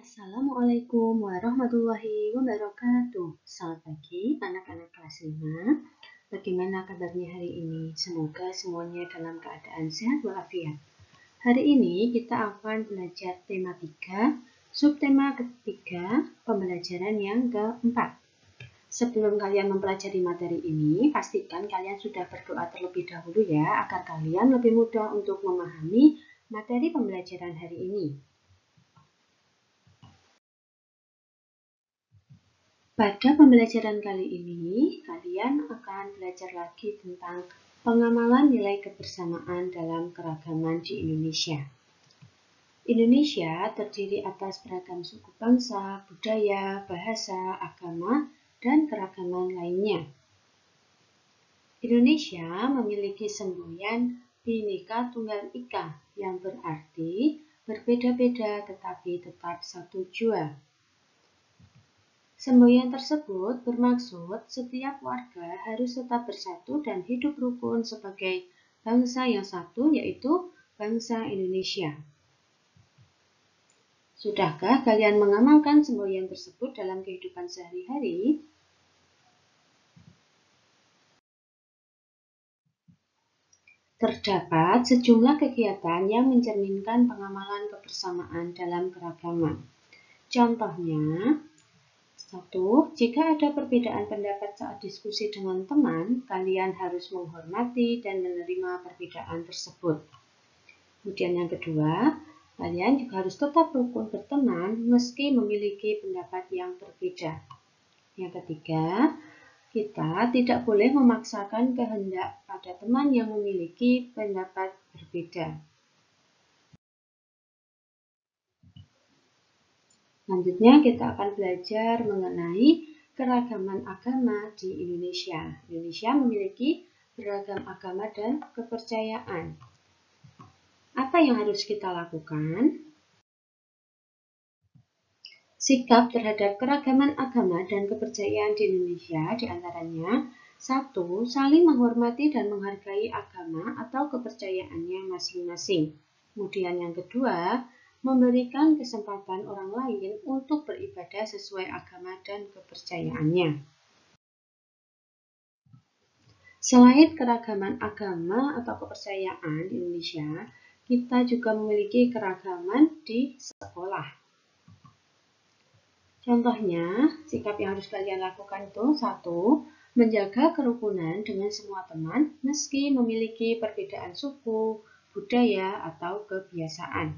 Assalamualaikum warahmatullahi wabarakatuh. Selamat pagi anak-anak kelas 5. Bagaimana kabarnya hari ini? Semoga semuanya dalam keadaan sehat walafiat. Hari ini kita akan belajar tema 3, subtema ketiga, pembelajaran yang keempat. Sebelum kalian mempelajari materi ini, pastikan kalian sudah berdoa terlebih dahulu ya, agar kalian lebih mudah untuk memahami materi pembelajaran hari ini. Pada pembelajaran kali ini, kalian akan belajar lagi tentang pengamalan nilai kebersamaan dalam keragaman di Indonesia. Indonesia terdiri atas beragam suku bangsa, budaya, bahasa, agama, dan keragaman lainnya. Indonesia memiliki semboyan Bhinneka Tunggal Ika yang berarti berbeda-beda tetapi tetap satu jua. Semboyan tersebut bermaksud setiap warga harus tetap bersatu dan hidup rukun sebagai bangsa yang satu, yaitu bangsa Indonesia. Sudahkah kalian mengamalkan semboyan tersebut dalam kehidupan sehari-hari? Terdapat sejumlah kegiatan yang mencerminkan pengamalan kebersamaan dalam keragaman. Contohnya, 1. Jika ada perbedaan pendapat saat diskusi dengan teman, kalian harus menghormati dan menerima perbedaan tersebut. Kemudian yang kedua, kalian juga harus tetap rukun berteman meski memiliki pendapat yang berbeda. Yang ketiga, kita tidak boleh memaksakan kehendak pada teman yang memiliki pendapat berbeda. Selanjutnya kita akan belajar mengenai keragaman agama di Indonesia. Indonesia memiliki beragam agama dan kepercayaan. Apa yang harus kita lakukan? Sikap terhadap keragaman agama dan kepercayaan di Indonesia diantaranya 1. Saling menghormati dan menghargai agama atau kepercayaannya masing-masing. Kemudian yang kedua, memberikan kesempatan orang lain untuk beribadah sesuai agama dan kepercayaannya. Selain keragaman agama atau kepercayaan di Indonesia, kita juga memiliki keragaman di sekolah. Contohnya, sikap yang harus kalian lakukan itu 1. Menjaga kerukunan dengan semua teman meski memiliki perbedaan suku, budaya, atau kebiasaan.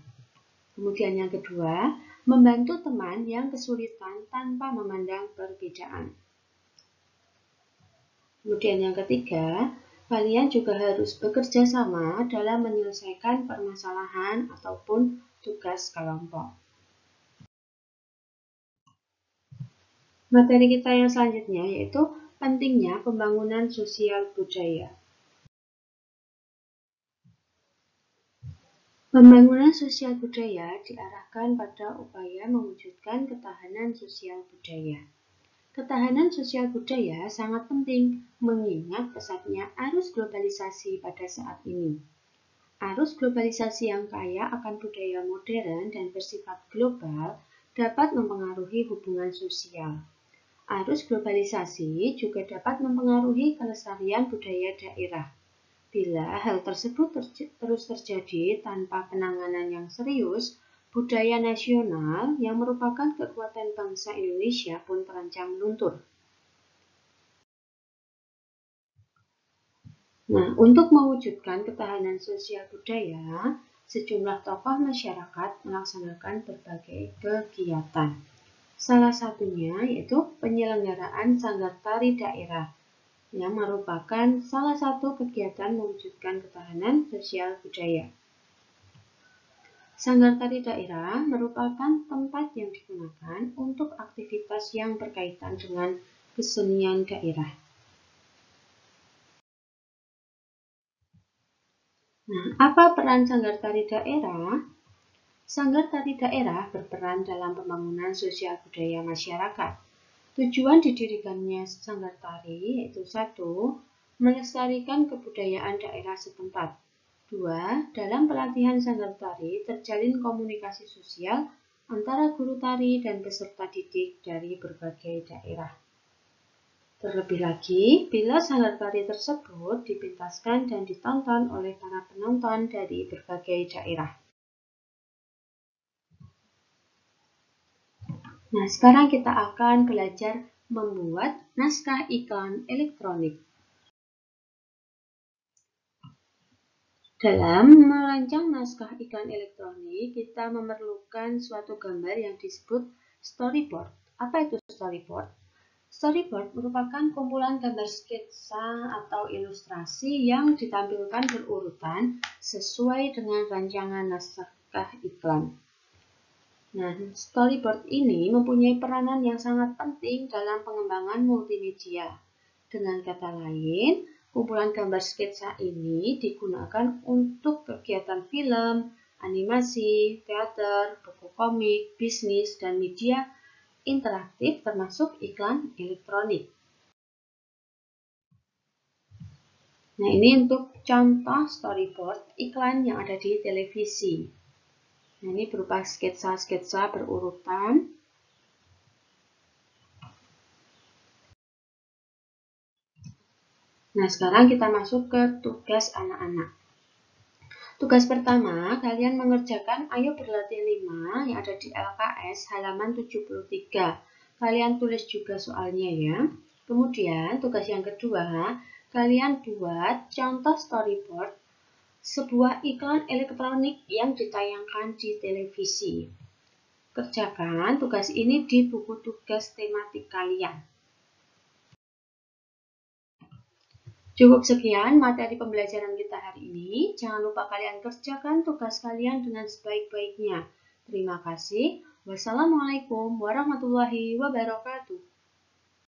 Kemudian yang kedua, membantu teman yang kesulitan tanpa memandang perbedaan. Kemudian yang ketiga, kalian juga harus bekerja sama dalam menyelesaikan permasalahan ataupun tugas kelompok. Materi kita yang selanjutnya yaitu pentingnya pembangunan sosial budaya. Pembangunan sosial budaya diarahkan pada upaya mewujudkan ketahanan sosial budaya. Ketahanan sosial budaya sangat penting mengingat pesatnya arus globalisasi pada saat ini. Arus globalisasi yang kaya akan budaya modern dan bersifat global dapat mempengaruhi hubungan sosial. Arus globalisasi juga dapat mempengaruhi kelestarian budaya daerah. Bila hal tersebut terus terjadi tanpa penanganan yang serius, budaya nasional yang merupakan kekuatan bangsa Indonesia pun terancam luntur. Nah, untuk mewujudkan ketahanan sosial budaya, sejumlah tokoh masyarakat melaksanakan berbagai kegiatan. Salah satunya yaitu penyelenggaraan sanggar tari daerah, yang merupakan salah satu kegiatan mewujudkan ketahanan sosial budaya. Sanggar tari daerah merupakan tempat yang digunakan untuk aktivitas yang berkaitan dengan kesenian daerah. Nah, apa peran sanggar tari daerah? Sanggar tari daerah berperan dalam pembangunan sosial budaya masyarakat. Tujuan didirikannya sanggar tari yaitu 1. Melestarikan kebudayaan daerah setempat. 2. Dalam pelatihan sanggar tari terjalin komunikasi sosial antara guru tari dan peserta didik dari berbagai daerah. Terlebih lagi, bila sanggar tari tersebut dipentaskan dan ditonton oleh para penonton dari berbagai daerah. Nah, sekarang kita akan belajar membuat naskah iklan elektronik. Dalam merancang naskah iklan elektronik, kita memerlukan suatu gambar yang disebut storyboard. Apa itu storyboard? Storyboard merupakan kumpulan gambar sketsa atau ilustrasi yang ditampilkan berurutan sesuai dengan rancangan naskah iklan. Nah, storyboard ini mempunyai peranan yang sangat penting dalam pengembangan multimedia. Dengan kata lain, kumpulan gambar sketsa ini digunakan untuk kegiatan film, animasi, teater, buku komik, bisnis, dan media interaktif termasuk iklan elektronik. Nah, ini untuk contoh storyboard iklan yang ada di televisi. Nah, ini berupa sketsa-sketsa berurutan. Nah, sekarang kita masuk ke tugas anak-anak. Tugas pertama, kalian mengerjakan Ayo Berlatih 5 yang ada di LKS halaman 73. Kalian tulis juga soalnya ya. Kemudian, tugas yang kedua, kalian buat contoh storyboard sebuah iklan elektronik yang ditayangkan di televisi. Kerjakan tugas ini di buku tugas tematik kalian. Cukup sekian materi pembelajaran kita hari ini. Jangan lupa kalian kerjakan tugas kalian dengan sebaik-baiknya. Terima kasih. Wassalamualaikum warahmatullahi wabarakatuh.